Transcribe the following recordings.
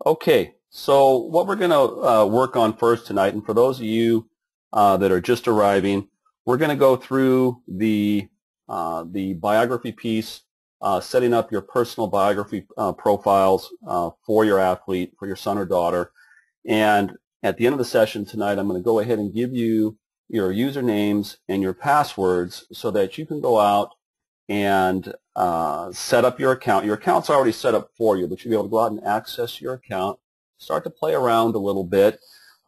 Okay, so what we're going to work on first tonight, and for those of you that are just arriving, we're going to go through the biography piece, setting up your personal biography profiles for your athlete, for your son or daughter. And at the end of the session tonight, I'm going to go ahead and give you your usernames and your passwords so that you can go out and set up your account. Your account's already set up for you, but you'll be able to go out and access your account, start to play around a little bit,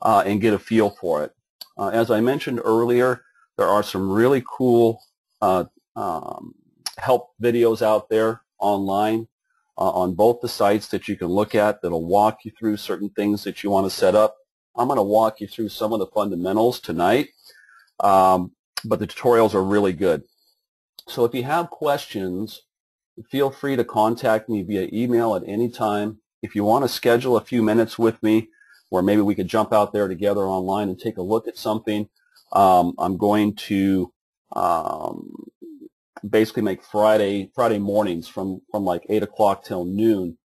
and get a feel for it. As I mentioned earlier, there are some really cool help videos out there online on both the sites that you can look at that'll walk you through certain things that you want to set up. I'm going to walk you through some of the fundamentals tonight, but the tutorials are really good. So if you have questions, feel free to contact me via email at any time. If you want to schedule a few minutes with me, or maybe we could jump out there together online and take a look at something, I'm going to basically make Friday mornings from like 8 o'clock till noon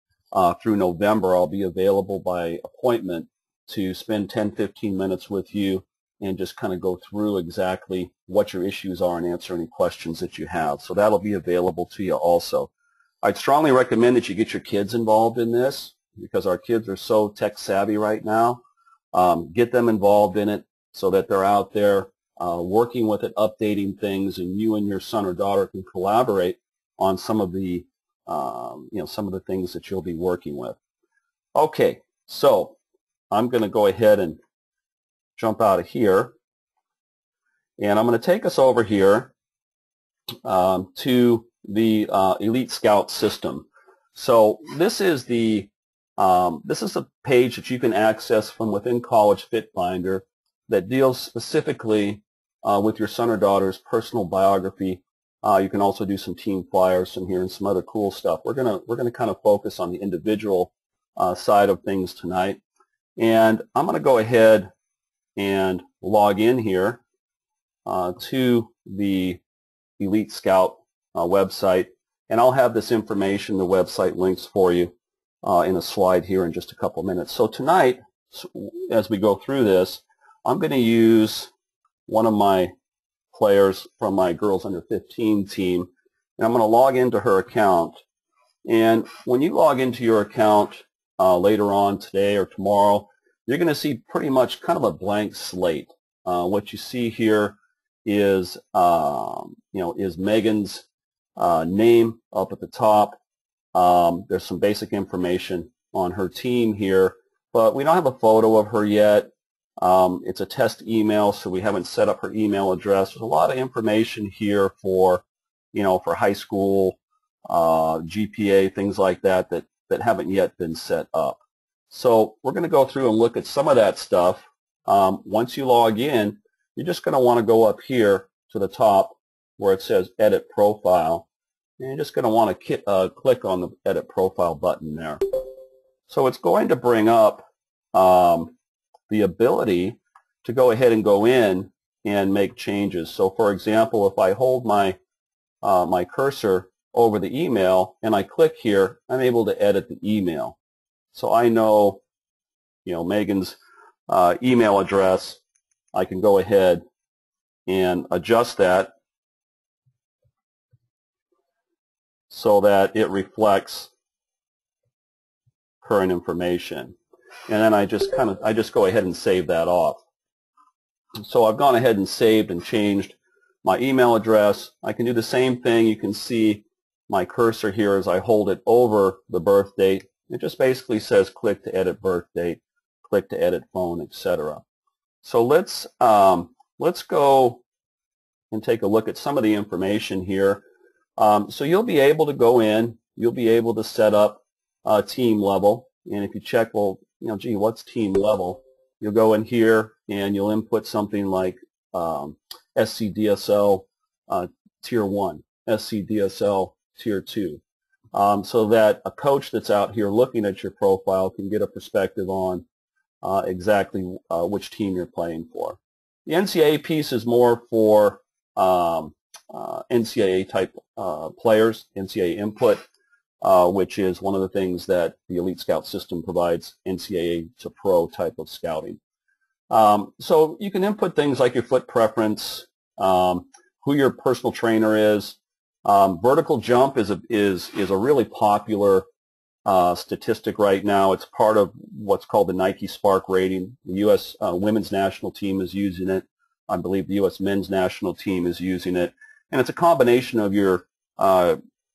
through November. I'll be available by appointment to spend 10-15 minutes with you and just kind of go through exactly what your issues are and answer any questions that you have. So that'll be available to you also. I'd strongly recommend that you get your kids involved in this because our kids are so tech savvy right now. Get them involved in it so that they're out there working with it, updating things, and you and your son or daughter can collaborate on some of the some of the things that you'll be working with. Okay, so I'm going to go ahead and jump out of here, and I'm going to take us over here to the Elite Scout system. So this is the page that you can access from within Collegefitfinder that deals specifically with your son or daughter's personal biography. You can also do some team flyers from here and some other cool stuff. We're gonna kind of focus on the individual side of things tonight, and I'm going to go ahead and log in here to the Elite Scout website, and I'll have this information, the website links for you in a slide here in just a couple minutes. So tonight, as we go through this, I'm going to use one of my players from my girls under 15 team, and I'm going to log into her account. And when you log into your account later on today or tomorrow, you're going to see pretty much kind of a blank slate. What you see here is is Megan's name up at the top. There's some basic information on her team here, but we don't have a photo of her yet. It's a test email, so we haven't set up her email address. There's a lot of information here for for high school, GPA, things like that that haven't yet been set up. So we're going to go through and look at some of that stuff. Once you log in, you're just going to want to go up here to the top where it says Edit Profile, and you're just going to want to click on the Edit Profile button there. So it's going to bring up the ability to go ahead and go in and make changes. So for example, if I hold my my cursor over the email and I click here, I'm able to edit the email. So I know, Megan's email address. I can go ahead and adjust that so that it reflects current information. And then I just go ahead and save that off. So I've gone ahead and saved and changed my email address. I can do the same thing. You can see my cursor here as I hold it over the birth date. It just basically says click to edit birth date, click to edit phone, etc. So let's go and take a look at some of the information here. So you'll be able to go in, you'll be able to set up team level, and if you check, well, gee, what's team level? You'll go in here and you'll input something like SCDSL Tier 1, SCDSL Tier 2. So that a coach that's out here looking at your profile can get a perspective on exactly which team you're playing for. The NCAA piece is more for NCAA type players, NCAA input. which is one of the things that the Elite Scout system provides NCAA to pro type of scouting. So you can input things like your foot preference, who your personal trainer is. Vertical jump is a really popular statistic right now. It's part of what's called the Nike Spark rating. The U.S. Women's national team is using it. I believe the U.S. men's national team is using it. And it's a combination of your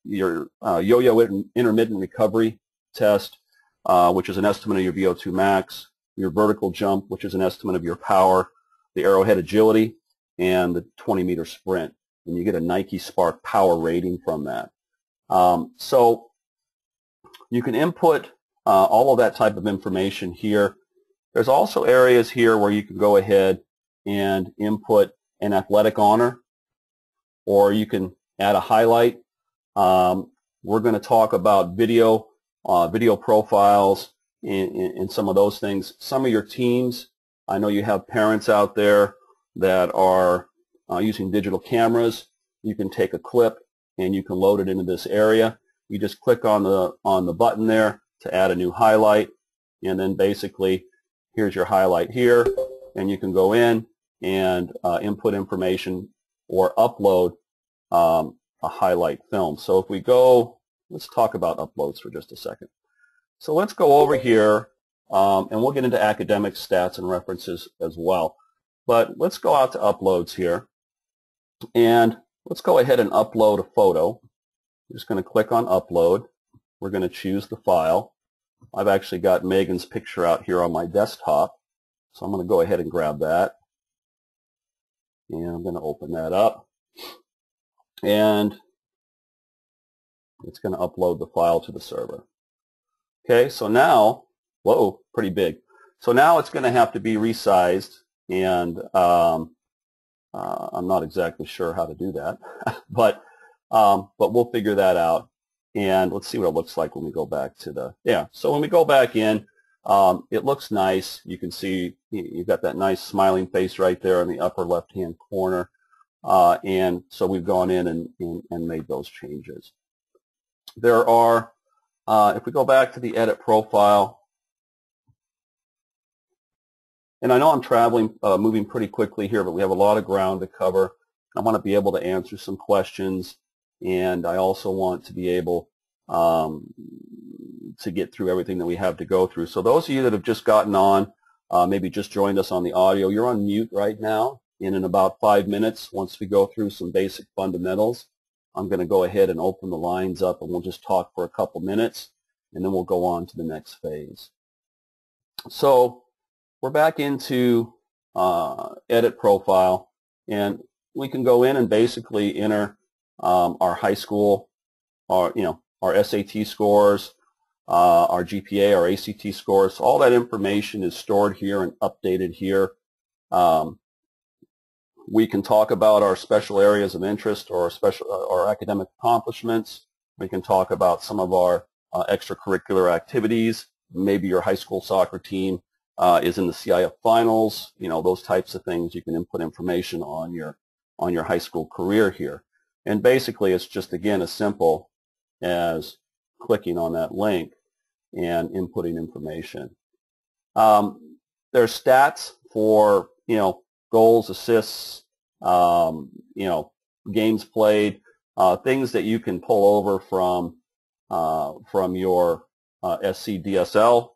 yo-yo intermittent recovery test, which is an estimate of your VO2 max, your vertical jump, which is an estimate of your power, the arrowhead agility, and the 20-meter sprint. And you get a Nike Spark power rating from that. So you can input all of that type of information here. There's also areas here where you can go ahead and input an athletic honor, or you can add a highlight. We're going to talk about video profiles and some of those things. Some of your teams, I know you have parents out there that are using digital cameras. You can take a clip and you can load it into this area. You just click on the button there to add a new highlight, and then basically here's your highlight here, and you can go in and input information or upload a highlight film. So if we go, let's talk about uploads for just a second. So let's go over here, and we'll get into academic stats and references as well. But let's go out to uploads here, and let's go ahead and upload a photo. I'm just going to click on upload. We're going to choose the file. I've actually got Megan's picture out here on my desktop, so I'm going to go ahead and grab that, and I'm going to open that up, and it's going to upload the file to the server. Okay, so now, whoa, pretty big. So now it's going to have to be resized, and I'm not exactly sure how to do that, but we'll figure that out. And let's see what it looks like when we go back to the, so when we go back in, it looks nice. You can see you've got that nice smiling face right there in the upper left-hand corner. And so we've gone in and made those changes. There are, if we go back to the edit profile, and I know I'm traveling, moving pretty quickly here, but we have a lot of ground to cover. I want to be able to answer some questions, and I also want to be able to get through everything that we have to go through. So those of you that have just gotten on, maybe just joined us on the audio, you're on mute right now. And in about 5 minutes, once we go through some basic fundamentals, I'm going to go ahead and open the lines up, and we'll just talk for a couple minutes, and then we'll go on to the next phase. So we're back into edit profile, and we can go in and basically enter our high school, our SAT scores, our GPA, our ACT scores. So all that information is stored here and updated here. We can talk about our special areas of interest or our academic accomplishments. We can talk about some of our extracurricular activities. Maybe your high school soccer team is in the CIF finals. Those types of things. You can input information on your high school career here. And basically, it's just, again, as simple as clicking on that link and inputting information. There's stats for, goals, assists, games played, things that you can pull over from your SCDSL,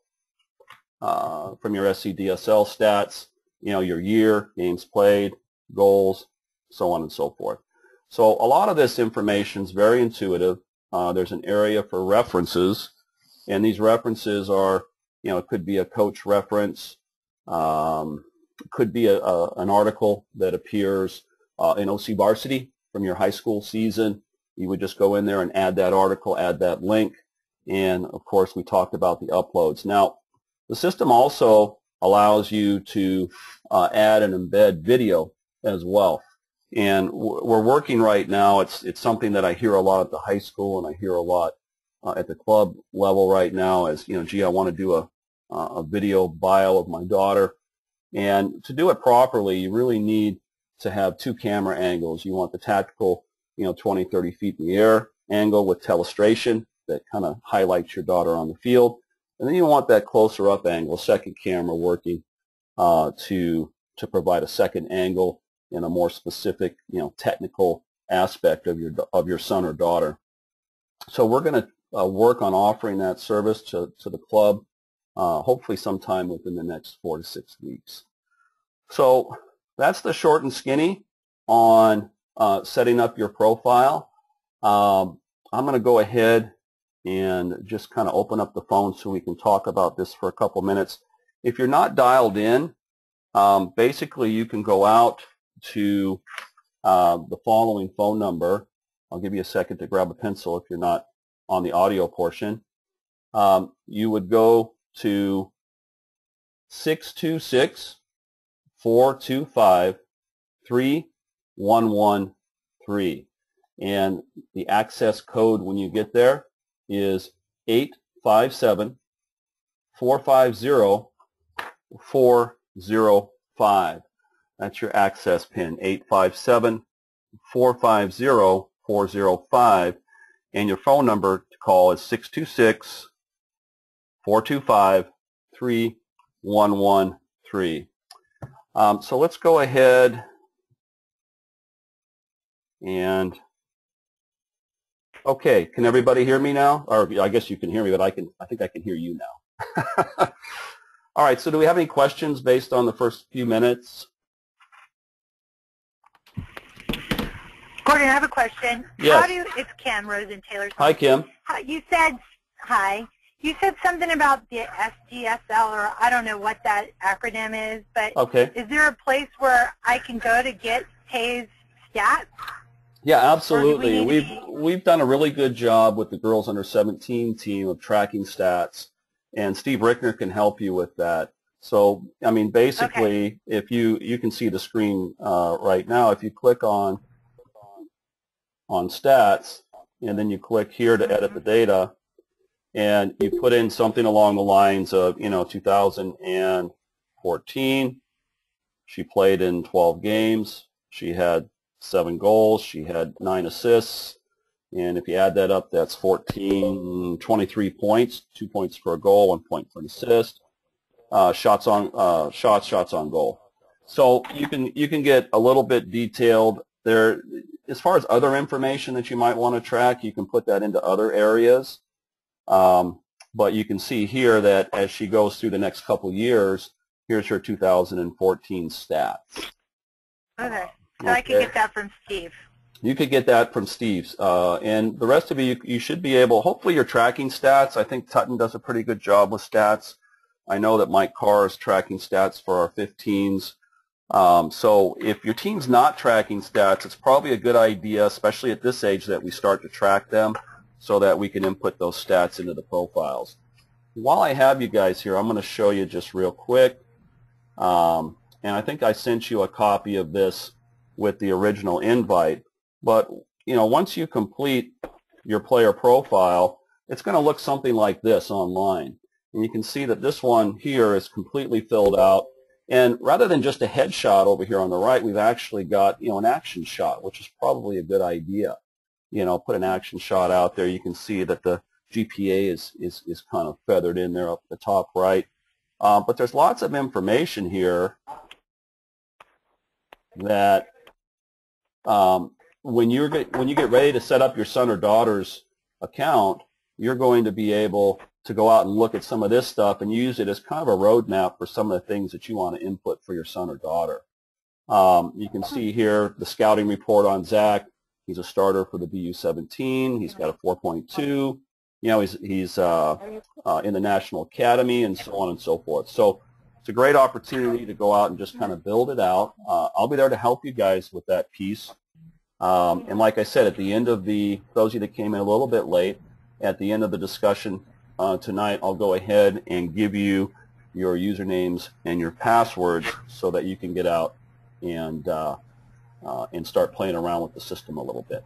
stats, your year, games played, goals, so on and so forth. So a lot of this information is very intuitive. There's an area for references, and these references are, it could be a coach reference, could be an article that appears in OC Varsity from your high school season. You would just go in there and add that article, add that link, and of course we talked about the uploads. Now, the system also allows you to add and embed video as well. And we're working right now, it's something that I hear a lot at the high school, and I hear a lot at the club level right now as, gee, I want to do a video bio of my daughter. And to do it properly, you really need to have two camera angles. You want the tactical, 20, 30 feet in the air angle with telestration, that kind of highlights your daughter on the field. And then you want that closer up angle, second camera working to provide a second angle in a more specific, technical aspect of your son or daughter. So we're going to work on offering that service to the club, hopefully sometime within the next 4 to 6 weeks. So that's the short and skinny on setting up your profile. I'm going to go ahead and just kind of open up the phone so we can talk about this for a couple minutes. If you're not dialed in, basically you can go out to the following phone number. I'll give you a second to grab a pencil if you're not on the audio portion. You would go to 626-425-3113. And the access code when you get there is 857-450-405. That's your access pin, 857-450-405. And your phone number to call is 626-425-3113. So let's go ahead and, okay, can everybody hear me now? Or I guess you can hear me, but I think I can hear you now. All right, so do we have any questions based on the first few minutes? Gordon, I have a question. Yes. It's Kim Rosen-Taylor. Hi, Kim. You said something about the SDSL, or I don't know what that acronym is, but okay. Is there a place where I can go to get Tay's stats? Yeah, absolutely. We've done a really good job with the girls under 17 team of tracking stats, and Steve Rickner can help you with that. So, I mean, basically, okay. If you can see the screen right now, if you click on stats, and then you click here to edit the data, and you put in something along the lines of, 2014, she played in 12 games, she had 7 goals, she had 9 assists, and if you add that up, that's 23 points, 2 points for a goal, 1 point for an assist, shots on goal. So you can get a little bit detailed there. As far as other information that you might want to track, you can put that into other areas. But you can see here that as she goes through the next couple years, here's her 2014 stats. Okay. So I could get that from Steve. You could get that from Steve's. And the rest of you should be able, hopefully you're tracking stats. I think Tutton does a pretty good job with stats. I know that Mike Carr is tracking stats for our 15s. So if your team's not tracking stats, it's probably a good idea, especially at this age, that we start to track them so that we can input those stats into the profiles. While I have you guys here, I'm going to show you just real quick. And I think I sent you a copy of this with the original invite. But, once you complete your player profile, it's going to look something like this online. And you can see that this one here is completely filled out. And rather than just a headshot over here on the right, we've actually got, an action shot, which is probably a good idea. Put an action shot out there. You can see that the GPA is kind of feathered in there up at the top right. But there's lots of information here that when you get ready to set up your son or daughter's account, you're going to be able to go out and look at some of this stuff and use it as kind of a roadmap for some of the things that you want to input for your son or daughter. You can see here the scouting report on Zach. He's a starter for the BU17. He's got a 4.2. He's in the National Academy and so on and so forth. So it's a great opportunity to go out and just kind of build it out. I'll be there to help you guys with that piece. And like I said, at the end of those of you that came in a little bit late, at the end of the discussion tonight, I'll go ahead and give you your usernames and your passwords so that you can get out and start playing around with the system a little bit.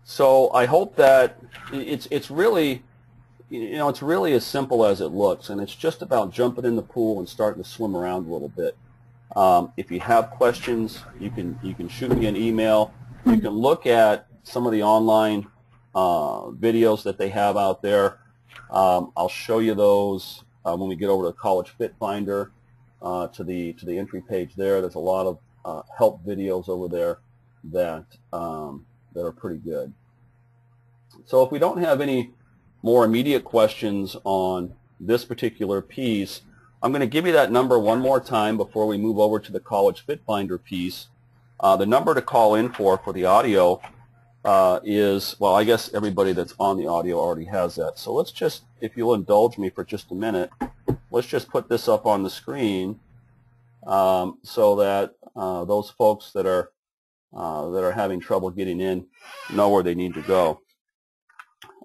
So I hope that it's really, it's really as simple as it looks, and it's just about jumping in the pool and starting to swim around a little bit. If you have questions, you can shoot me an email. You can look at some of the online videos that they have out there. I'll show you those when we get over to Collegefitfinder, to the entry page there. There's a lot of help videos over there that are pretty good. So if we don't have any more immediate questions on this particular piece, I'm going to give you that number one more time before we move over to the Collegefitfinder piece. The number to call in for the audio is, well, I guess everybody that's on the audio already has that. So let's just, if you'll indulge me for just a minute, let's just put this up on the screen so that those folks that are having trouble getting in know where they need to go.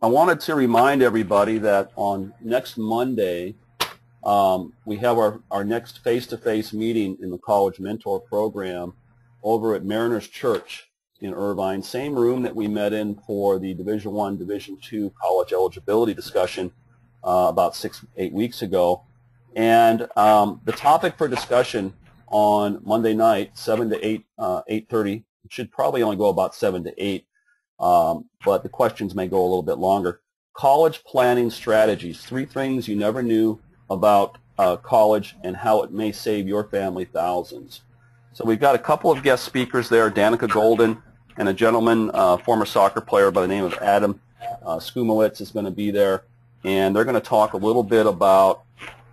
I wanted to remind everybody that on next Monday, we have our next face-to-face meeting in the College Mentor Program over at Mariners Church in Irvine, same room that we met in for the Division I, Division II college eligibility discussion about 6-8 weeks ago. And the topic for discussion on Monday night, 7 to 8, 8:30, it should probably only go about 7 to 8, but the questions may go a little bit longer. College planning strategies, 3 things you never knew about college and how it may save your family thousands. So we've got a couple of guest speakers there, Danica Golden and a gentleman, former soccer player by the name of Adam Skumowitz is going to be there, and they're going to talk a little bit about,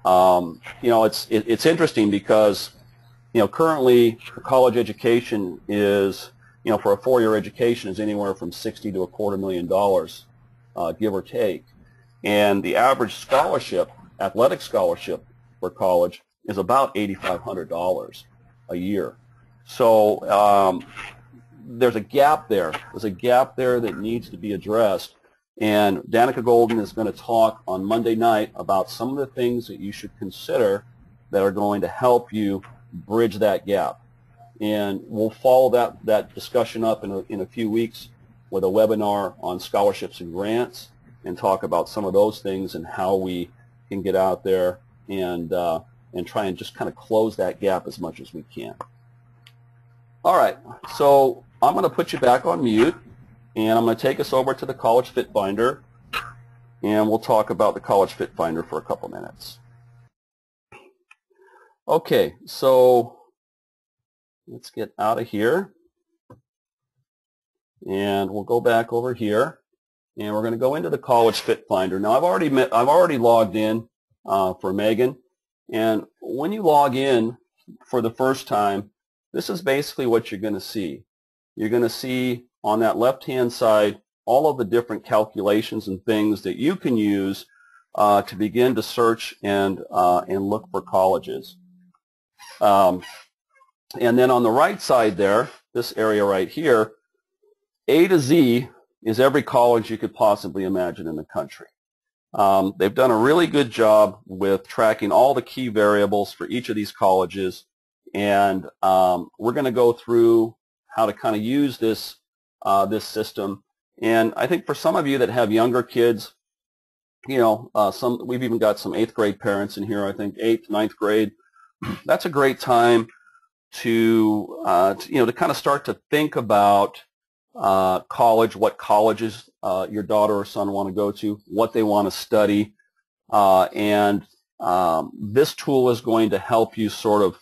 it's interesting because, currently college education is, for a 4-year education is anywhere from $60,000 to $250,000, give or take, and the average scholarship, athletic scholarship for college is about $8,500 a year. So there's a gap there. There's a gap there that needs to be addressed. And Danica Golden is going to talk on Monday night about some of the things that you should consider that are going to help you bridge that gap. And we'll follow that discussion up in a few weeks with a webinar on scholarships and grants and talk about some of those things and how we can get out there and try and just kind of close that gap as much as we can. All right, so I'm going to put you back on mute, and I'm going to take us over to the Collegefitfinder, and we'll talk about the Collegefitfinder for a couple minutes. Okay, so let's get out of here, and we'll go back over here, and we're going to go into the Collegefitfinder. Now, I've already logged in for Megan, and when you log in for the first time, this is basically what you're going to see. You're going to see on that left-hand side all of the different calculations and things that you can use to begin to search and look for colleges. And then on the right side there, this area right here, A to Z is every college you could possibly imagine in the country. They've done a really good job with tracking all the key variables for each of these colleges, and we're going to go through how to kind of use this system. And I think for some of you that have younger kids, we've even got some 8th grade parents in here. I think 8th, 9th grade. That's a great time to kind of start to think about college, what colleges your daughter or son want to go to, what they want to study, and this tool is going to help you sort of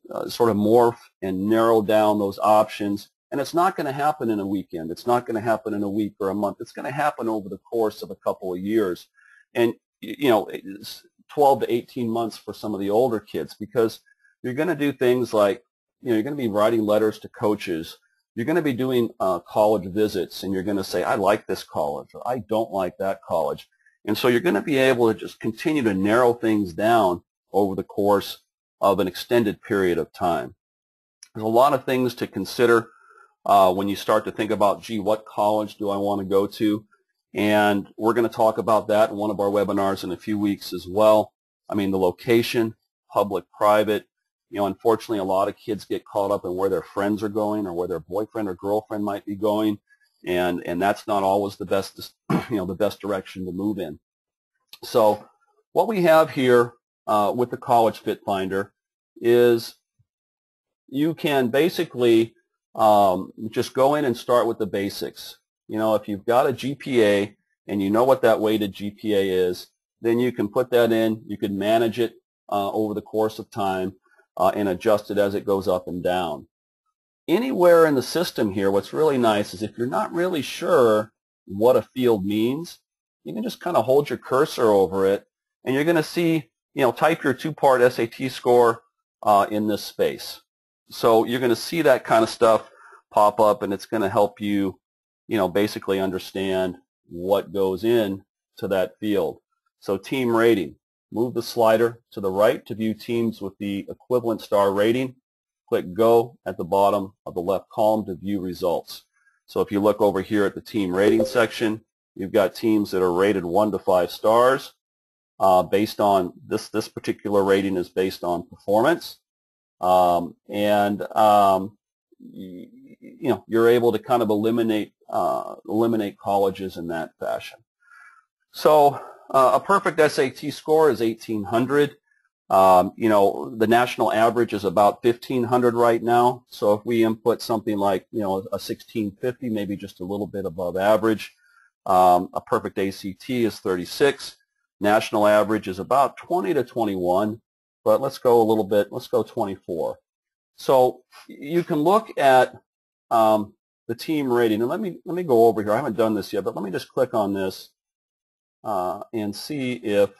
morph and narrow down those options. And it's not going to happen in a weekend. It's not going to happen in a week or a month. It's going to happen over the course of a couple of years. And, it's 12 to 18 months for some of the older kids, because you're going to do things like, you're going to be writing letters to coaches. You're going to be doing college visits, and you're going to say, I like this college, or I don't like that college. And so you're going to be able to just continue to narrow things down over the course of an extended period of time. There's a lot of things to consider when you start to think about, gee, what college do I want to go to? And we're going to talk about that in one of our webinars in a few weeks as well. I mean, the location, public, private. Unfortunately, a lot of kids get caught up in where their friends are going or where their boyfriend or girlfriend might be going, and that's not always the best, the best direction to move in. So what we have here with the Collegefitfinder is you can basically just go in and start with the basics. You know, if you've got a GPA and you know what that weighted GPA is, then you can put that in. You can manage it over the course of time and adjust it as it goes up and down. Anywhere in the system here, what's really nice is if you're not really sure what a field means, you can just kind of hold your cursor over it, and you're going to see, you know, type your two-part SAT score in this space. So you're going to see that kind of stuff pop up, and it's going to help you, you know, basically understand what goes in to that field. So team rating. Move the slider to the right to view teams with the equivalent star rating. Click Go at the bottom of the left column to view results. So if you look over here at the team rating section, you've got teams that are rated 1 to 5 stars. Based on this particular rating is based on performance. You know, you're able to kind of eliminate colleges in that fashion. So a perfect SAT score is 1,800. You know, the national average is about 1,500 right now. So if we input something like, you know, a 1,650, maybe just a little bit above average, a perfect ACT is 36. National average is about 20 to 21, but let's go a little bit, let's go 24. So you can look at the team rating, and let me go over here. I haven't done this yet, but let me just click on this and see if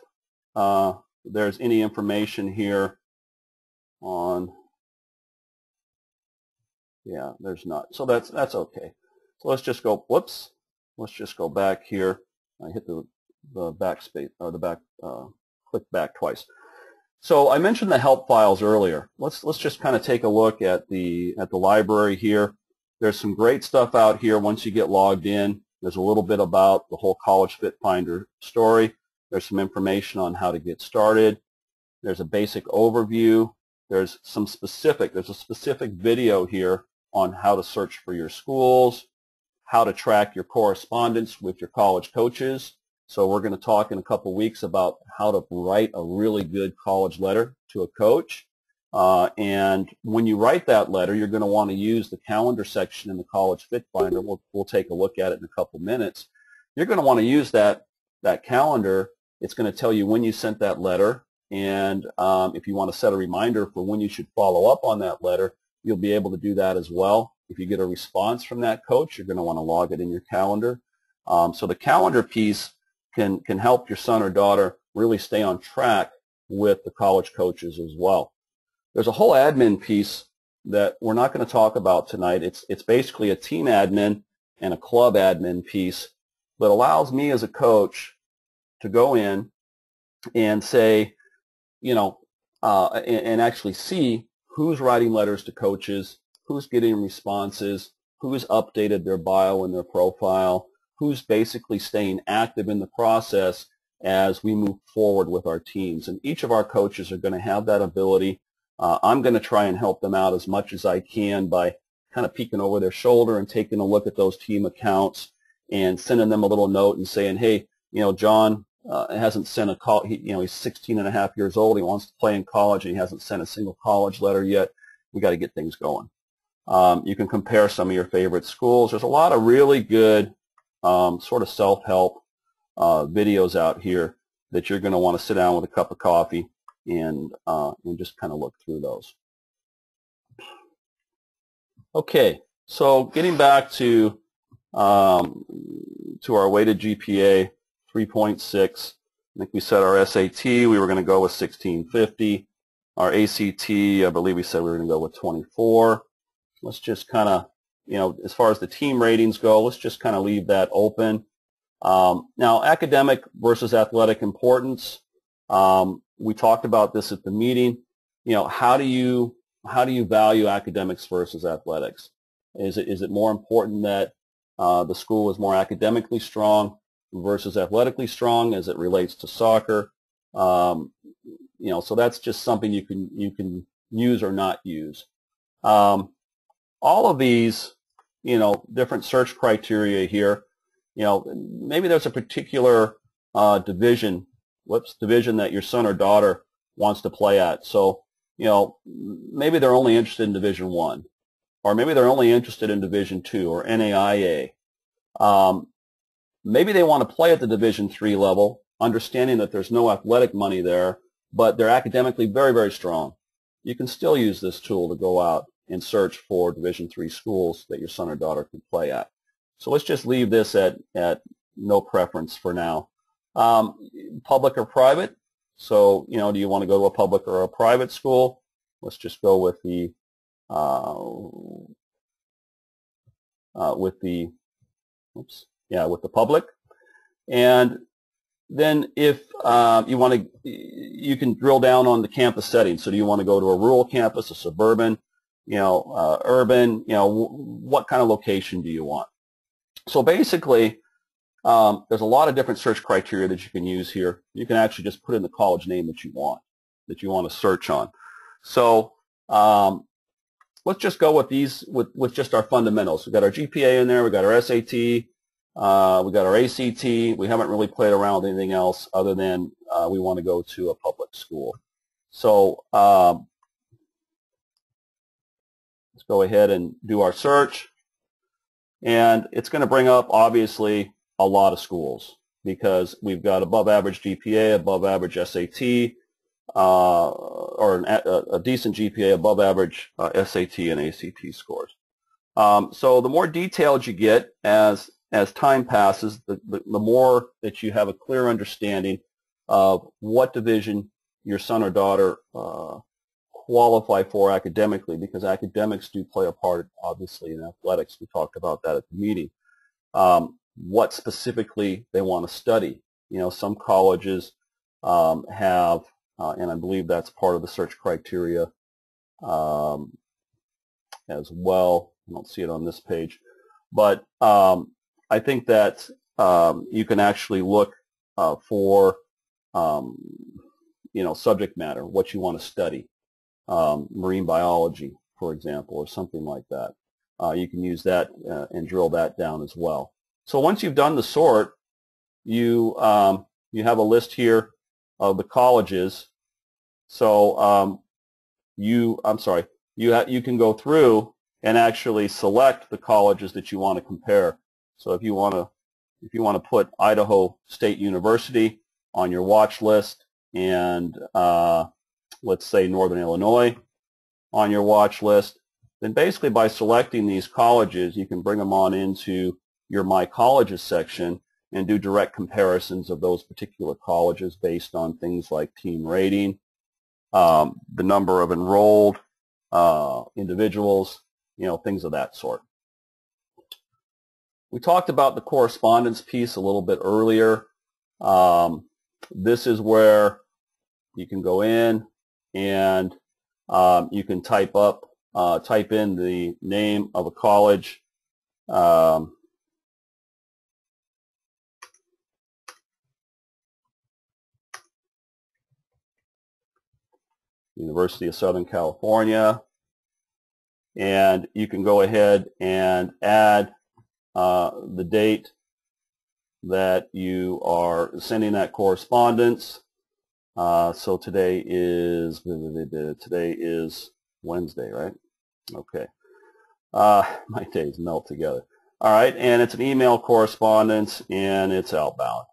there's any information here on, yeah, there's not. So that's okay. So let's just go, whoops, let's just go back here. I hit the backspace, or the back, click back twice. So I mentioned the help files earlier. Let's just kind of take a look at the library here. There's some great stuff out here once you get logged in. There's a little bit about the whole Collegefitfinder story. There's some information on how to get started. There's a basic overview. There's a specific video here on how to search for your schools, how to track your correspondence with your college coaches. So we're going to talk in a couple weeks about how to write a really good college letter to a coach. And when you write that letter, you're going to want to use the calendar section in the Collegefitfinder. We'll take a look at it in a couple minutes. You're going to want to use that calendar. It's going to tell you when you sent that letter, and if you want to set a reminder for when you should follow up on that letter, you'll be able to do that as well. If you get a response from that coach, you're going to want to log it in your calendar. So the calendar piece can help your son or daughter really stay on track with the college coaches as well. There's a whole admin piece that we're not going to talk about tonight. It's basically a team admin and a club admin piece that allows me as a coach to go in and say, you know, and actually see who's writing letters to coaches, who's getting responses, who's updated their bio and their profile, who's basically staying active in the process as we move forward with our teams. And each of our coaches are going to have that ability. I'm going to try and help them out as much as I can by kind of peeking over their shoulder and taking a look at those team accounts and sending them a little note and saying, hey, you know, John hasn't sent a call. You know, he's 16 and a half years old. He wants to play in college, and he hasn't sent a single college letter yet. We got to get things going. You can compare some of your favorite schools. There's a lot of really good sort of self-help videos out here that you're going to want to sit down with a cup of coffee and just kind of look through those. Okay, so getting back to our weighted GPA, 3.6. I think we said our SAT, we were going to go with 1650. Our ACT, I believe we said we were going to go with 24. Let's just kind of, you know, as far as the team ratings go, let's just kind of leave that open. Now, academic versus athletic importance. We talked about this at the meeting. You know, how do you value academics versus athletics? Is it more important that the school is more academically strong versus athletically strong as it relates to soccer? You know, so that's just something you can use or not use. All of these, you know, different search criteria here. You know, maybe there's a particular division that your son or daughter wants to play at. So, you know, maybe they're only interested in Division I, or maybe they're only interested in Division II or NAIA. Maybe they want to play at the Division III level, understanding that there's no athletic money there, but they're academically very, very strong. You can still use this tool to go out and search for Division III schools that your son or daughter can play at. So let's just leave this at no preference for now. Public or private? So, do you want to go to a public or a private school? Let's just go with the public. And then if you want to, you can drill down on the campus setting. So do you want to go to a rural campus, a suburban, urban, what kind of location do you want? So basically, there's a lot of different search criteria that you can use here. You can actually just put in the college name that you want to search on. So let's just go with these, with just our fundamentals. We've got our GPA in there, we've got our SAT, we got our ACT. We haven't really played around with anything else other than we want to go to a public school. So let's go ahead and do our search. And it's going to bring up, obviously, a lot of schools because we've got above average GPA, above average SAT, or a decent GPA, above average SAT and ACT scores. So the more detailed you get as time passes, the more that you have a clear understanding of what division your son or daughter qualify for academically, because academics do play a part, obviously, in athletics. We talked about that at the meeting. What specifically they want to study. Some colleges have, and I believe that's part of the search criteria as well. I don't see it on this page. But I think that you can actually look for, subject matter, what you want to study. Marine biology, for example, or something like that. You can use that and drill that down as well. So once you've done the sort, you have a list here of the colleges. So you can go through and actually select the colleges that you want to compare. So if you want to put Idaho State University on your watch list and let's say Northern Illinois on your watch list, then basically by selecting these colleges, you can bring them on into your My Colleges section and do direct comparisons of those particular colleges based on things like team rating, the number of enrolled individuals, things of that sort. We talked about the correspondence piece a little bit earlier. This is where you can go in and you can type in the name of a college. University of Southern California, and you can go ahead and add the date that you are sending that correspondence. So today is Wednesday, right? Okay. My days melt together. All right, and it's an email correspondence, and it's outbound.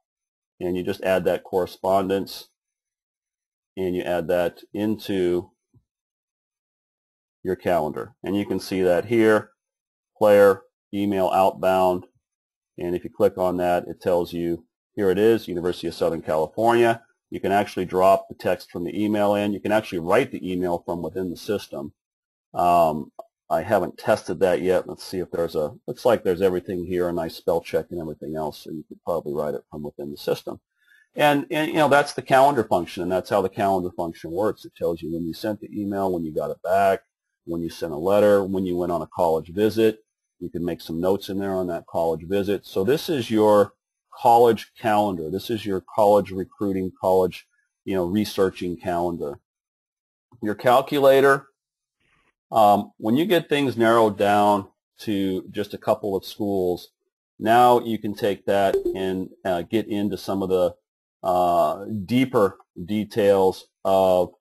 And you just add that correspondence, and you add that into your calendar. And you can see that here, player, email outbound. And if you click on that, it tells you, here it is, University of Southern California. You can actually drop the text from the email in. You can actually write the email from within the system. I haven't tested that yet. Let's see if looks like there's everything here, a nice spell check and everything else, so you could probably write it from within the system. And that's the calendar function, and that's how the calendar function works. It tells you when you sent the email, when you got it back, when you sent a letter, when you went on a college visit. You can make some notes in there on that college visit. So this is your college calendar. This is your college recruiting, college, researching calendar. Your calculator, when you get things narrowed down to just a couple of schools, now you can take that and get into some of the deeper details of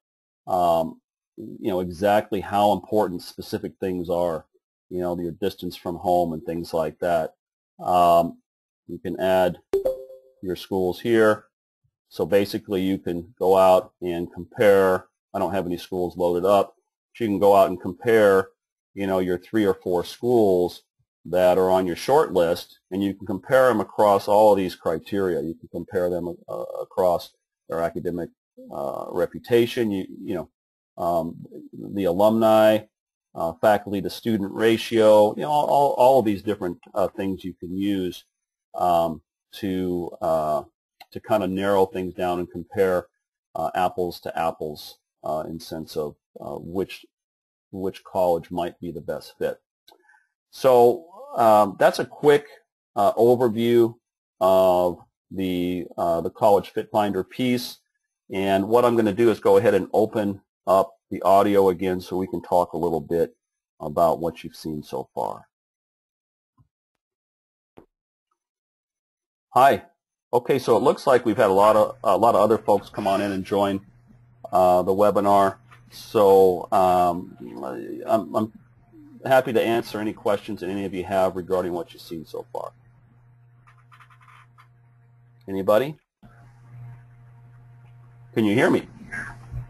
exactly how important specific things are, your distance from home and things like that. You can add your schools here. So basically you can go out and compare. I don't have any schools loaded up. But you can go out and compare, your 3 or 4 schools that are on your short list, and you can compare them across all of these criteria. You can compare them across their academic reputation, the alumni, faculty to student ratio, all of these different things you can use to kind of narrow things down and compare apples to apples in sense of which college might be the best fit. So that's a quick overview of the Collegefitfinder piece. And what I'm going to do is go ahead and open up the audio again so we can talk a little bit about what you've seen so far. Hi. Okay, so it looks like we've had a lot of other folks come on in and join the webinar. So I'm happy to answer any questions that any of you have regarding what you've seen so far. Anybody? Can you hear me?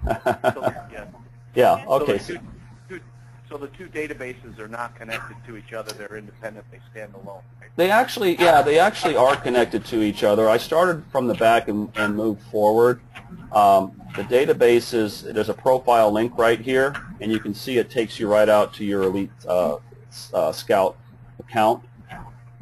Yeah. Yeah, okay. So the two databases are not connected to each other. They're independent. They stand alone. Right? They actually are connected to each other. I started from the back and moved forward. The database there's a profile link right here, and you can see it takes you right out to your Elite Scout account.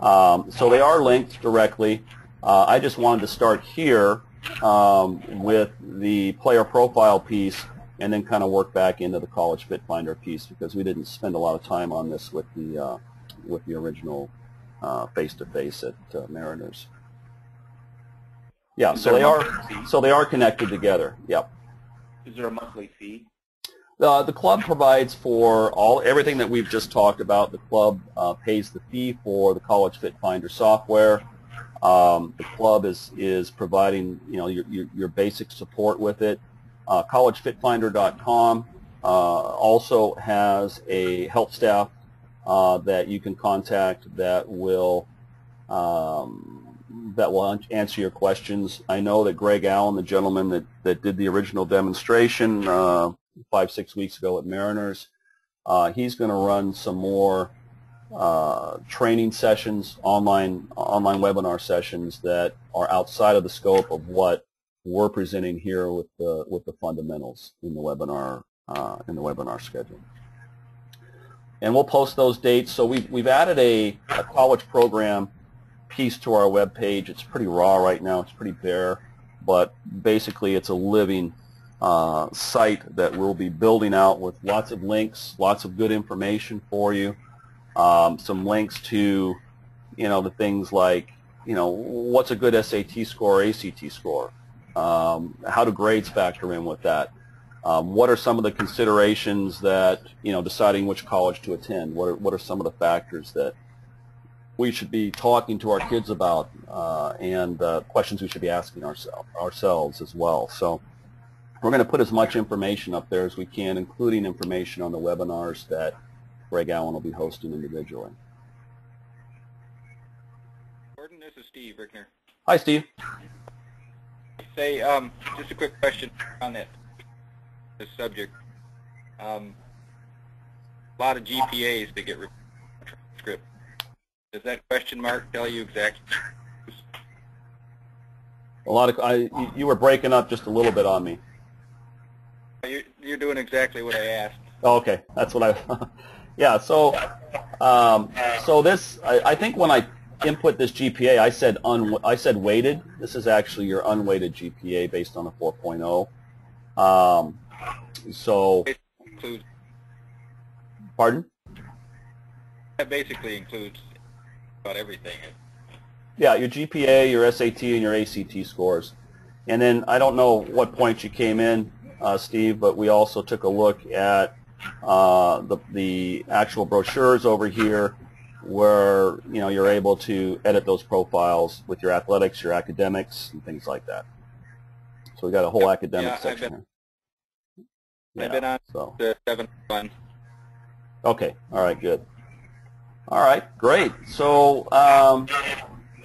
So they are linked directly. I just wanted to start here with the player profile piece and then kind of work back into the Collegefitfinder piece because we didn't spend a lot of time on this with the original face-to-face at Mariners. Yeah, so they are connected together. Yep. Is there a monthly fee? The club provides for everything that we've just talked about. The club pays the fee for the Collegefitfinder software. The club is providing your basic support with it. Collegefitfinder.com also has a help staff that you can contact that will answer your questions. I know that Greg Allen, the gentleman that did the original demonstration 5-6 weeks ago at Mariners, he's going to run some more training sessions, online webinar sessions that are outside of the scope of what we're presenting here with the fundamentals in the webinar schedule. And we'll post those dates. So we've added a college program piece to our web page. It's pretty raw right now. It's pretty bare, but basically it's a living site that we'll be building out with lots of links, lots of good information for you. Some links to, the things like, what's a good SAT score or ACT score? How do grades factor in with that? What are some of the considerations that, deciding which college to attend? What are some of the factors that we should be talking to our kids about and questions we should be asking ourselves as well? So we're going to put as much information up there as we can, including information on the webinars that Greg Allen will be hosting individually. Gordon, this is Steve Rickner. Hi, Steve. Say, just a quick question on this subject. A lot of GPAs that get transcript. Does that question mark tell you exactly? You were breaking up just a little bit on me. You're doing exactly what I asked. Oh, okay, that's what I. Yeah. So, this I think when I input this GPA, I said weighted. This is actually your unweighted GPA based on a 4.0. So. It includes. Pardon? That basically includes about everything. Yeah, your GPA, your SAT, and your ACT scores. And then I don't know what point you came in, Steve, but we also took a look at the actual brochures over here where you're able to edit those profiles with your athletics, your academics, and things like that. So we got a whole academic section here. I've been on the 7th one. Okay, all right, good. All right, great. So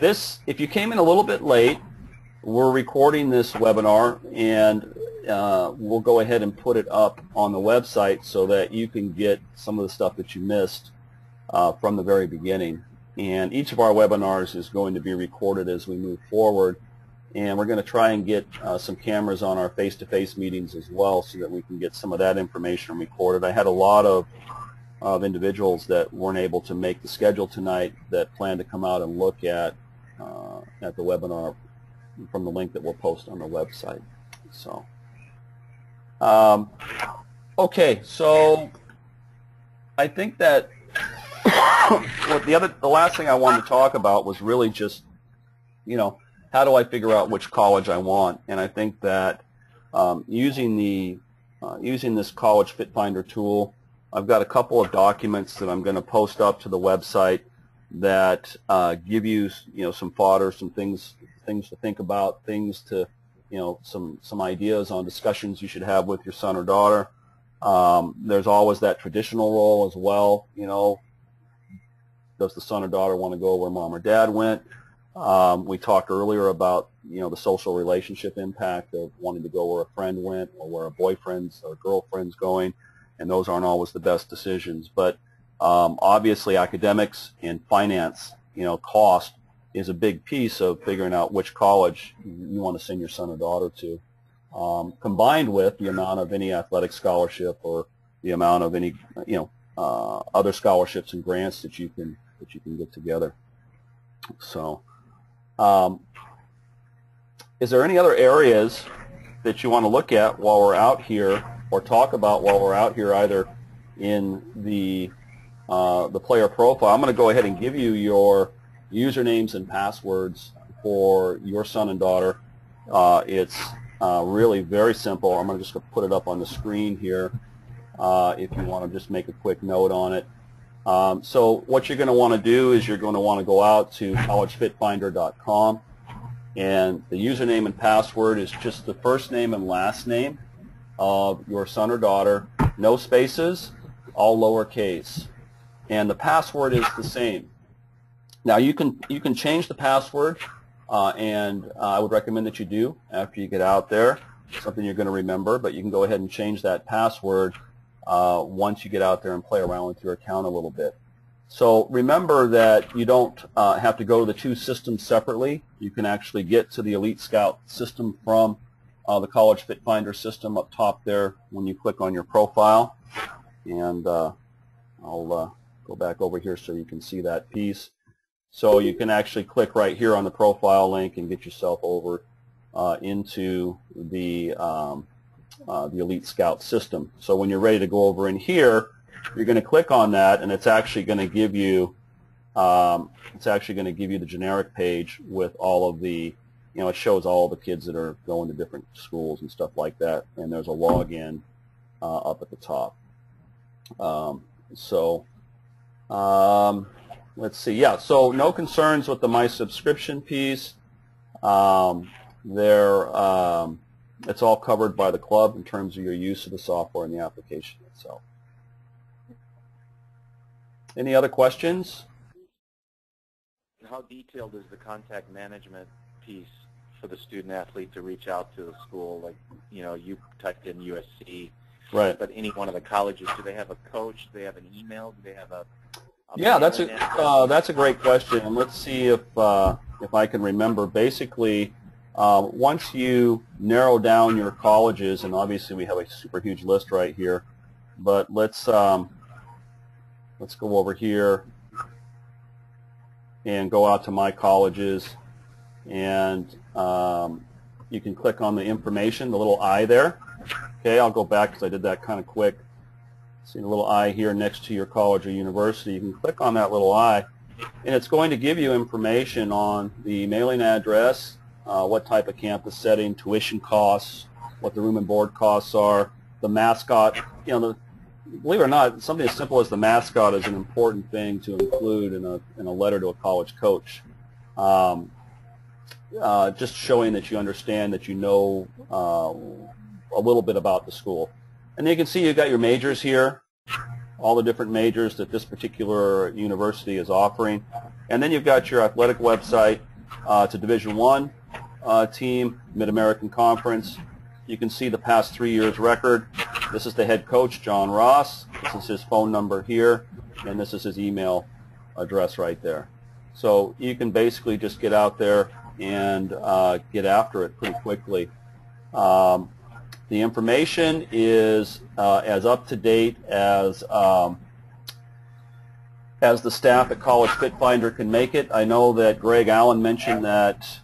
if you came in a little bit late, we're recording this webinar, and we'll go ahead and put it up on the website so that you can get some of the stuff that you missed from the very beginning. And each of our webinars is going to be recorded as we move forward, and we're going to try and get some cameras on our face-to-face meetings as well so that we can get some of that information recorded. I had a lot of individuals that weren't able to make the schedule tonight that plan to come out and look at the webinar from the link that we'll post on the website. So, okay, so I think that the last thing I wanted to talk about was really just, how do I figure out which college I want? And I think that using this Collegefitfinder tool, I've got a couple of documents that I'm going to post up to the website that give you, some fodder, some things to think about, things to, some ideas on discussions you should have with your son or daughter. There's always that traditional role as well. Does the son or daughter want to go where mom or dad went? We talked earlier about, the social relationship impact of wanting to go where a friend went or where a boyfriend's or girlfriend's going, and those aren't always the best decisions. But obviously academics and finance, cost is a big piece of figuring out which college you want to send your son or daughter to, combined with the amount of any athletic scholarship or the amount of any, other scholarships and grants that you can get together. So, is there any other areas that you want to look at while we're out here, or talk about while we're out here, either in the player profile? I'm going to go ahead and give you your usernames and passwords for your son and daughter. It's really very simple. I'm going to just put it up on the screen here if you want to just make a quick note on it. So what you're going to want to do is you're going to want to go out to collegefitfinder.com, and the username and password is just the first name and last name of your son or daughter, no spaces, all lowercase, and the password is the same. Now you can change the password, and I would recommend that you do after you get out there. It's something you're going to remember, but you can go ahead and change that password once you get out there and play around with your account a little bit. So remember that you don't have to go to the two systems separately. You can actually get to the Elite Scout system from the Collegefitfinder system up top there when you click on your profile. And I'll go back over here so you can see that piece. So you can actually click right here on the profile link and get yourself over into the Elite Scout system. So when you're ready to go over in here, you're going to click on that, and it's actually going to give you the generic page with all of the, it shows all the kids that are going to different schools and stuff like that, and there's a login up at the top. Let's see. Yeah, so no concerns with the My Subscription piece. It's all covered by the club in terms of your use of the software and the application itself. Any other questions? How detailed is the contact management piece for the student athlete to reach out to the school? Like, you typed in USC, right? But any one of the colleges, do they have a coach? Do they have an email? Do they have a yeah, that's a great question, and let's see if I can remember. Basically, once you narrow down your colleges, and obviously we have a super huge list right here, but let's go over here and go out to My Colleges, and you can click on the information, the little I there. Okay, I'll go back because I did that kind of quick. See the little I here next to your college or university. You can click on that little I, and it's going to give you information on the mailing address, what type of campus setting, tuition costs, what the room and board costs are, the mascot. Believe it or not, something as simple as the mascot is an important thing to include in a letter to a college coach. Just showing that you understand, that you know a little bit about the school. And you can see you've got your majors here. all the different majors that this particular university is offering. And then you've got your athletic website to Division I team, Mid-American Conference. You can see the past 3 years record. This is the head coach, John Ross. This is his phone number here, and this is his email address right there. So you can basically just get out there and get after it pretty quickly. The information is as up to date as the staff at Collegefitfinder can make it. I know that Greg Allen mentioned that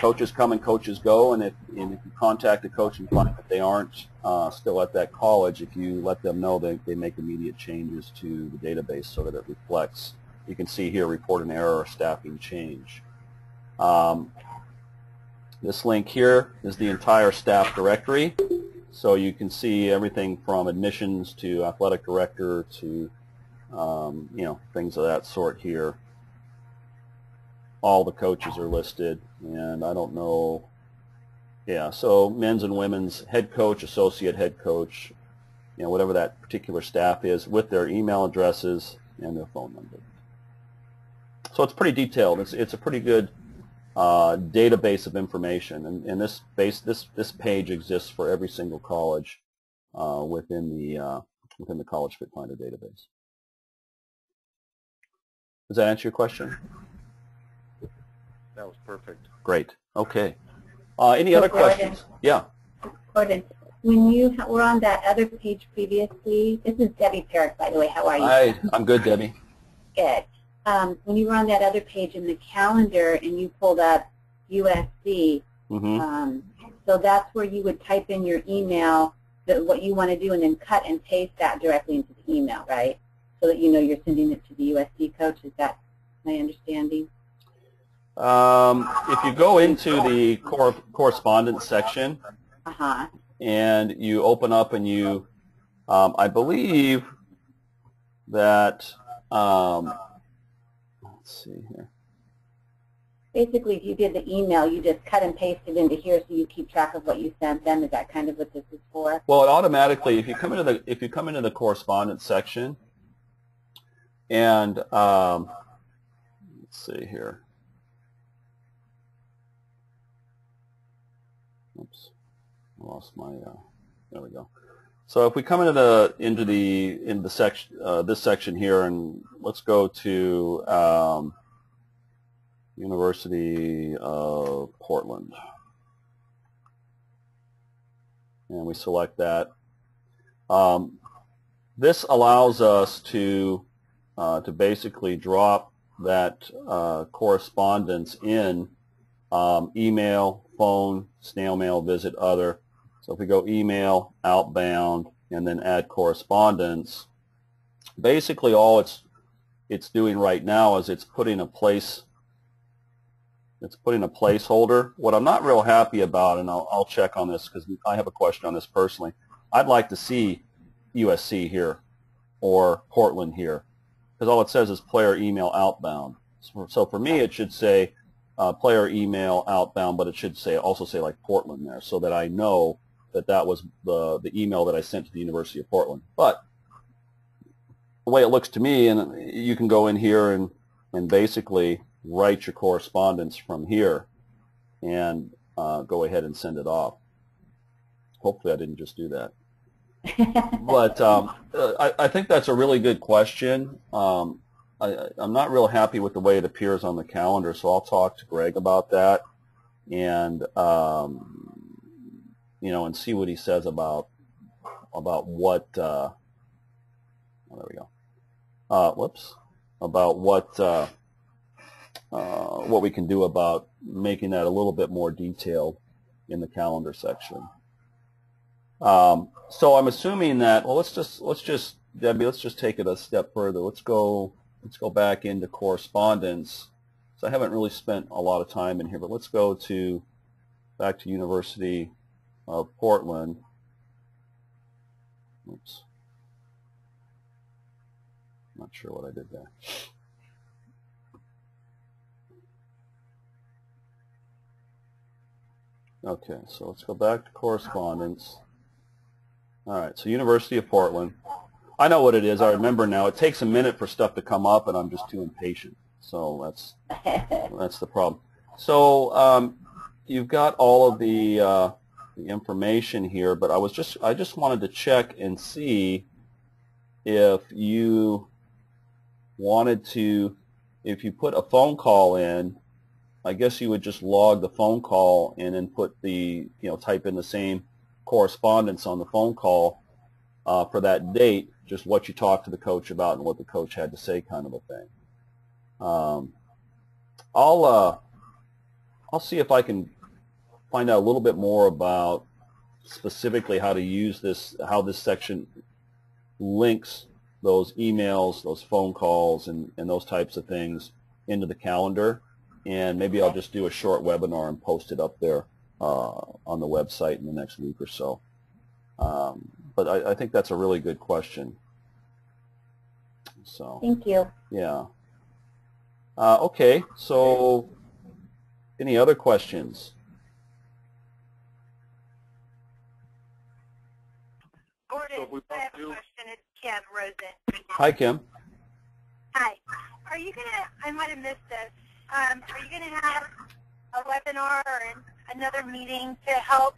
coaches come and coaches go, and if you contact a coach and find that they aren't still at that college, if you let them know, they make immediate changes to the database so that it reflects. You can see here, report an error or staffing change. This link here is the entire staff directory, so you can see everything from admissions to athletic director to things of that sort here. All the coaches are listed, and I don't know, so men's and women's head coach, associate head coach, whatever that particular staff is, with their email addresses and their phone number. So it's pretty detailed. It's a pretty good database of information, and this page exists for every single college within the Collegefitfinder database. Does that answer your question? That was perfect. Great. Okay. Any other questions? Yeah. Gordon, when you were on that other page previously, this is Debbie Parrick, by the way. How are you? Hi. I'm good, Debbie. Good. When you were on that other page in the calendar and you pulled up USC, so that's where you would type in your email, what you want to do, and then cut and paste that directly into the email, right? So that you're sending it to the USC coach. Is that my understanding? If you go into the correspondence section and you open up and you, I believe that, let's see here. Basically, if you did the email, you just cut and paste it into here, so you keep track of what you sent them. Is that kind of what this is for? Well, it automatically, if you come into the correspondence section, and let's see here. Oops, I lost my. There we go. So if we come into the section, this section here, and let's go to University of Portland, and we select that. This allows us to basically drop that correspondence in email, phone, snail mail, visit, other. So if we go email, outbound, and then add correspondence, basically all it's doing right now is it's putting a placeholder. What I'm not real happy about, and I'll check on this because I have a question on this personally, I'd like to see USC here or Portland here, because all it says is player email outbound. So for me, it should say player email outbound, but it should also say like Portland there, so that I know that was the email that I sent to the University of Portland. But the way it looks to me, and you can go in here and basically write your correspondence from here and go ahead and send it off. Hopefully I didn't just do that. But I think that's a really good question. I'm not real happy with the way it appears on the calendar, so I'll talk to Greg about that and and see what he says about what there we go. About what we can do about making that a little bit more detailed in the calendar section. So I'm assuming that, well, let's just Debbie, let's just take it a step further. Let's go back into correspondence. So I haven't really spent a lot of time in here, but let's go back to University of Portland. Oops. Not sure what I did there. Okay, so let's go back to correspondence. All right, so University of Portland. I know what it is. I remember now. It takes a minute for stuff to come up, and I'm just too impatient. So that's the problem. So you've got all of the information here, but I just wanted to check and see if you wanted to, if you put a phone call in, I guess you would just log the phone call and then put the, type in the same correspondence on the phone call for that date, just what you talked to the coach about and what the coach had to say, kind of a thing. I'll see if I can find out a little bit more about specifically how to use this, how this section links those emails, those phone calls, and those types of things into the calendar. And maybe I'll just do a short webinar and post it up there on the website in the next week or so. But I think that's a really good question. So thank you. Yeah. Okay, so any other questions? Gordon, I have a question. It's Kim Rosen. Hi, Kim. Hi. Are you going to, I might have missed this, are you going to have a webinar or another meeting to help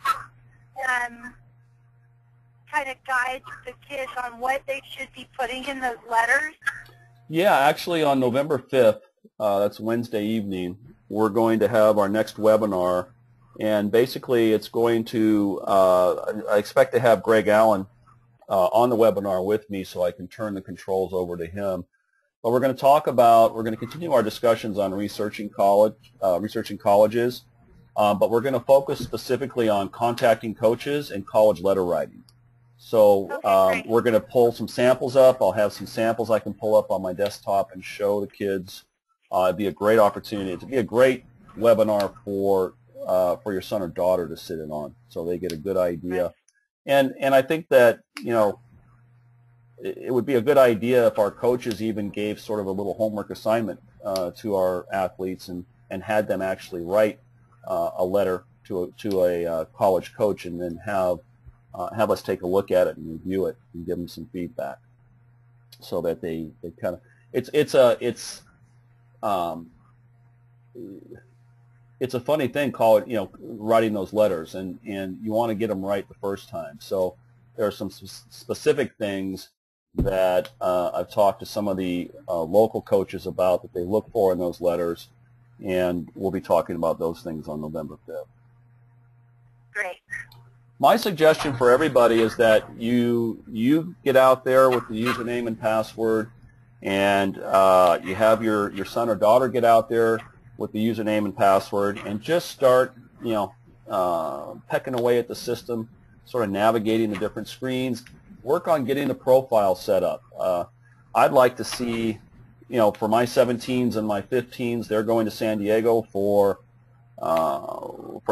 kind of guide the kids on what they should be putting in those letters? Yeah, actually on November 5th, that's Wednesday evening, we're going to have our next webinar, and basically it's going to, I expect to have Greg Allen on the webinar with me so I can turn the controls over to him. But we're going to talk about, we're going to continue our discussions on researching colleges, but we're going to focus specifically on contacting coaches and college letter writing. So we're going to pull some samples up. I'll have some samples I can pull up on my desktop and show the kids. It'd be a great opportunity. It'd be a great webinar for your son or daughter to sit in on, so they get a good idea. And I think that, it would be a good idea if our coaches even gave sort of a little homework assignment to our athletes and had them actually write a letter to a college coach, and then have us take a look at it and review it and give them some feedback, so that they kind of, it's a funny thing, writing those letters, and you want to get them right the first time. So there are some specific things that I've talked to some of the local coaches about that they look for in those letters, and we'll be talking about those things on November 5th. Great. My suggestion for everybody is that you get out there with the username and password, and you have your son or daughter get out there with the username and password, and just start, pecking away at the system, sort of navigating the different screens. Work on getting the profile set up. I'd like to see, for my 17s and my 15s, they're going to San Diego for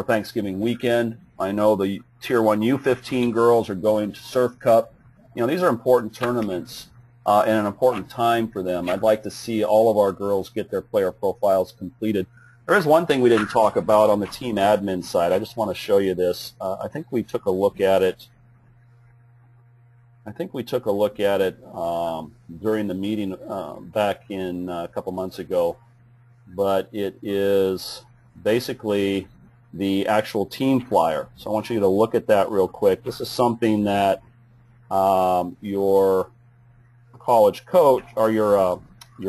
Thanksgiving weekend. I know the Tier 1 U15 girls are going to Surf Cup. These are important tournaments and an important time for them. I'd like to see all of our girls get their player profiles completed. There is one thing we didn't talk about on the team admin side. I just want to show you this. I think we took a look at it. During the meeting back in a couple months ago, but it is basically the actual team flyer. So I want you to look at that real quick. This is something that your college coach or your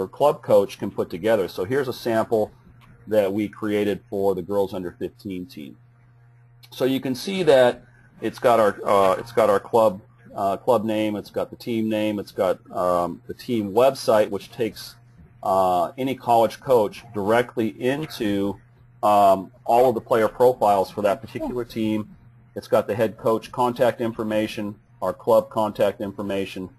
club coach can put together. So here's a sample that we created for the girls under 15 team. So you can see that it's got our club name, it's got the team name, it's got the team website, which takes any college coach directly into all of the player profiles for that particular team. It's got the head coach contact information, our club contact information,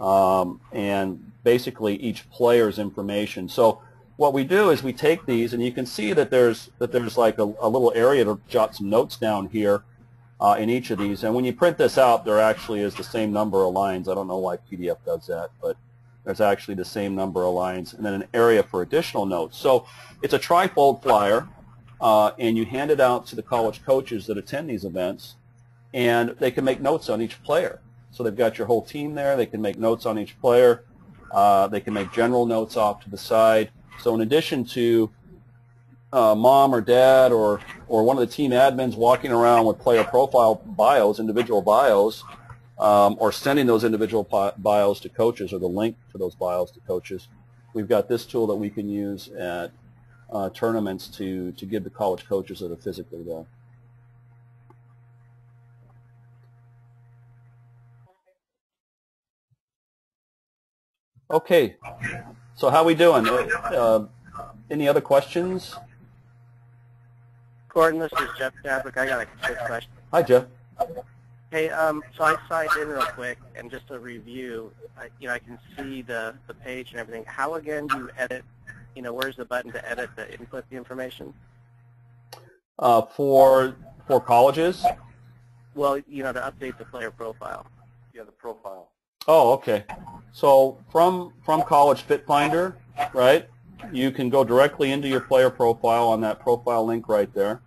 and basically each player's information. So what we do is we take these, and you can see that there's like a little area to jot some notes down here in each of these. And when you print this out, there actually is the same number of lines. I don't know why PDF does that, but there's actually the same number of lines, and then an area for additional notes. So it's a trifold flyer, and you hand it out to the college coaches that attend these events, and they can make notes on each player. So they've got your whole team there. They can make notes on each player. They can make general notes off to the side. So in addition to mom or dad or one of the team admins walking around with player profile bios, individual bios, or sending those individual bios to coaches or the link to those bios to coaches, we've got this tool that we can use at tournaments to give the college coaches that are physically there. Okay, so how we doing? Any other questions? Gordon, this is Jeff Chadwick. I got a quick question. Hi, Jeff. Hey, so I signed in real quick, and just a review, I can see the page and everything. How, again, do you edit? Where's the button to edit, to input the information? For colleges? Well, to update the player profile. Yeah, the profile. Oh, okay. So from Collegefitfinder, right, you can go directly into your player profile on that profile link right there.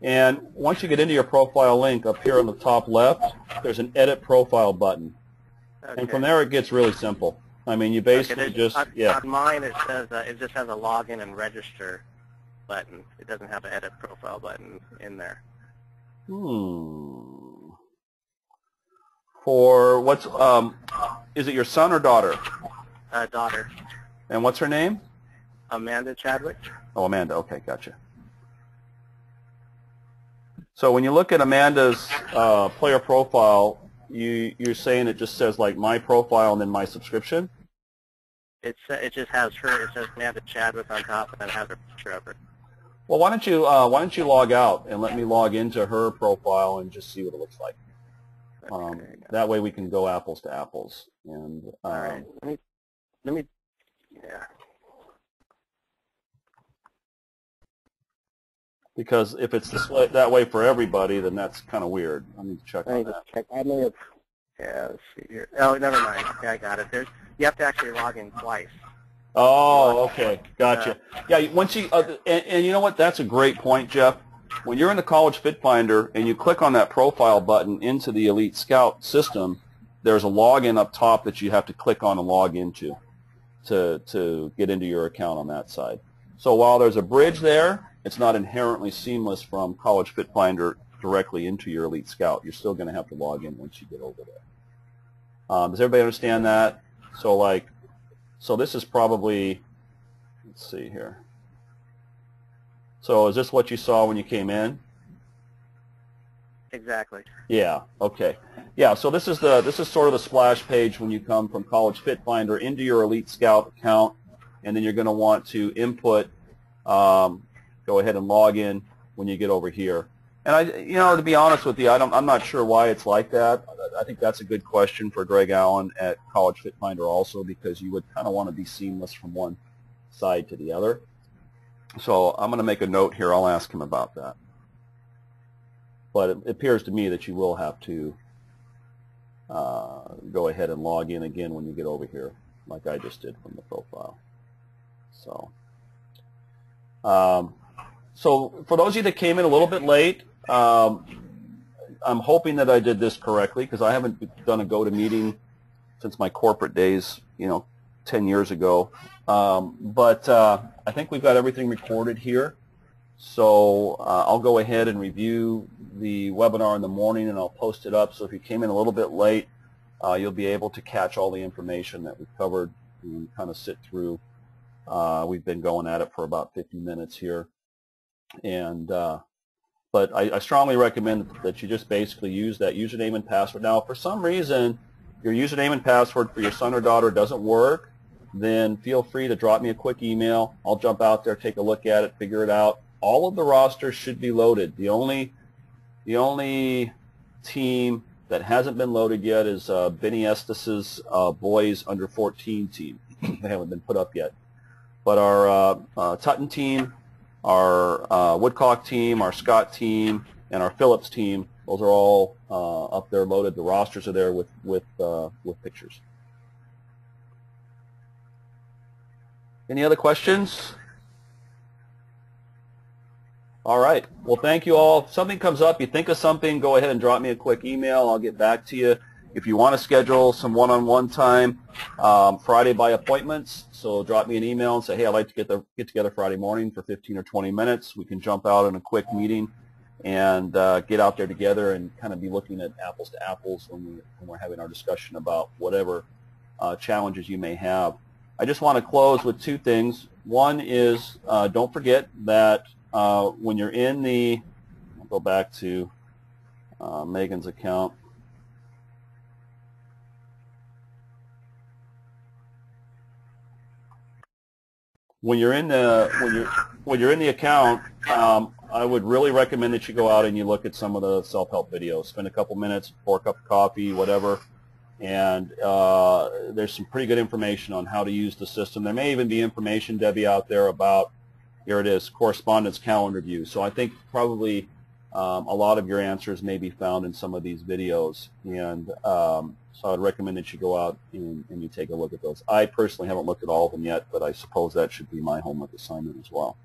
And once you get into your profile link, up here on the top left, there's an Edit Profile button. Okay. And from there it gets really simple. I mean, you basically on mine it says it just has a login and register button. It doesn't have an Edit Profile button in there. For what's, is it your son or daughter? Daughter. And what's her name? Amanda Chadwick. Oh, Amanda. Okay, gotcha. So when you look at Amanda's player profile, you're saying it just says like my profile and then my subscription? It just has her. It says Amanda Chadwick on top, and then has her picture of her. Well, why don't you log out and let me log into her profile and just see what it looks like. Okay, that way we can go apples to apples. And all right. Let me. Yeah. Because if it's that way for everybody, then that's kind of weird. I need to check on that. Check. I may have. Yeah, let's see here. Oh, never mind. Okay, I got it. You have to actually log in twice. Oh, okay. Gotcha. Yeah, once you and you know what? That's a great point, Jeff. When you're in the Collegefitfinder and you click on that profile button into the Elite Scout system, there's a login up top that you have to click on and log into to get into your account on that side. So while there's a bridge there, it's not inherently seamless from Collegefitfinder directly into your Elite Scout. You're still going to have to log in once you get over there. Does everybody understand that? So this is probably, let's see here. So is this what you saw when you came in? Exactly. Yeah. Okay. Yeah. So this is sort of the splash page when you come from Collegefitfinder into your Elite Scout account, and then you're going to want to input. Go ahead and log in when you get over here. And to be honest with you, I'm not sure why it's like that. I think that's a good question for Greg Allen at Collegefitfinder also, because you would kind of want to be seamless from one side to the other. So I'm going to make a note here. I'll ask him about that. But it appears to me that you will have to go ahead and log in again when you get over here, like I just did from the profile. So for those of you that came in a little bit late, I'm hoping that I did this correctly, because I haven't done a GoToMeeting since my corporate days, 10 years ago. But I think we've got everything recorded here. So I'll go ahead and review the webinar in the morning, and I'll post it up. So if you came in a little bit late, you'll be able to catch all the information that we've covered and kind of sit through. We've been going at it for about 50 minutes here. And but I strongly recommend that you just basically use that username and password. Now, if for some reason your username and password for your son or daughter doesn't work, then feel free to drop me a quick email. I'll jump out there, take a look at it, figure it out. All of the rosters should be loaded. The only team that hasn't been loaded yet is Benny Estes' boys under 14 team. They haven't been put up yet. But our Tutton team, our Woodcock team, our Scott team, and our Phillips team, those are all up there loaded. The rosters are there with pictures. Any other questions? All right. Well, thank you all. If something comes up, you think of something, go ahead and drop me a quick email. I'll get back to you. If you want to schedule some one-on-one time, Friday by appointments, so drop me an email and say, hey, I'd like to get together Friday morning for 15 or 20 minutes. We can jump out in a quick meeting and get out there together and kind of be looking at apples to apples when we're having our discussion about whatever challenges you may have. I just want to close with two things. One is don't forget that when you're in the, I'll go back to Megan's account. When you're in the account, I would really recommend that you go out and you look at some of the self-help videos. Spend a couple minutes, pour a cup of coffee, whatever, and there's some pretty good information on how to use the system. There may even be information, Debbie, out there about, here it is, correspondence calendar view. So I think probably a lot of your answers may be found in some of these videos, and so I'd recommend that you go out and you take a look at those. I personally haven't looked at all of them yet, but I suppose that should be my homework assignment as well.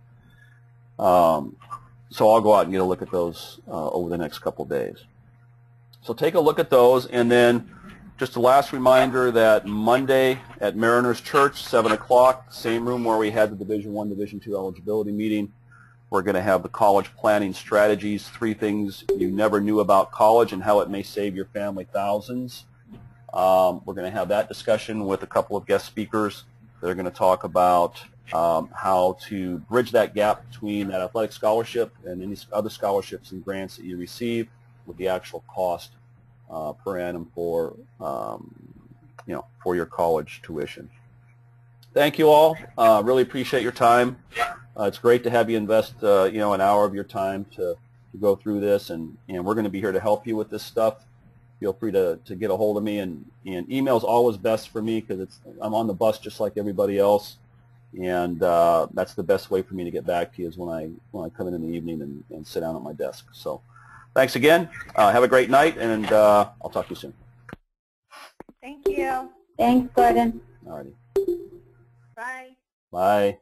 So I'll go out and get a look at those over the next couple of days. So take a look at those, and then just a last reminder that Monday at Mariners Church, 7 o'clock, same room where we had the Division I, Division II eligibility meeting. We're going to have the college planning strategies, 3 things you never knew about college and how it may save your family thousands. We're going to have that discussion with a couple of guest speakers. They're going to talk about how to bridge that gap between that athletic scholarship and any other scholarships and grants that you receive with the actual cost per annum for for your college tuition. Thank you all. Really appreciate your time. It's great to have you invest an hour of your time to go through this, and we're going to be here to help you with this stuff. Feel free to get a hold of me, and email's always best for me because I'm on the bus just like everybody else, and that's the best way for me to get back to you is when I come in the evening and sit down at my desk. So thanks again. Have a great night, and I'll talk to you soon. Thank you. Thanks, Gordon. All righty. Bye. Bye.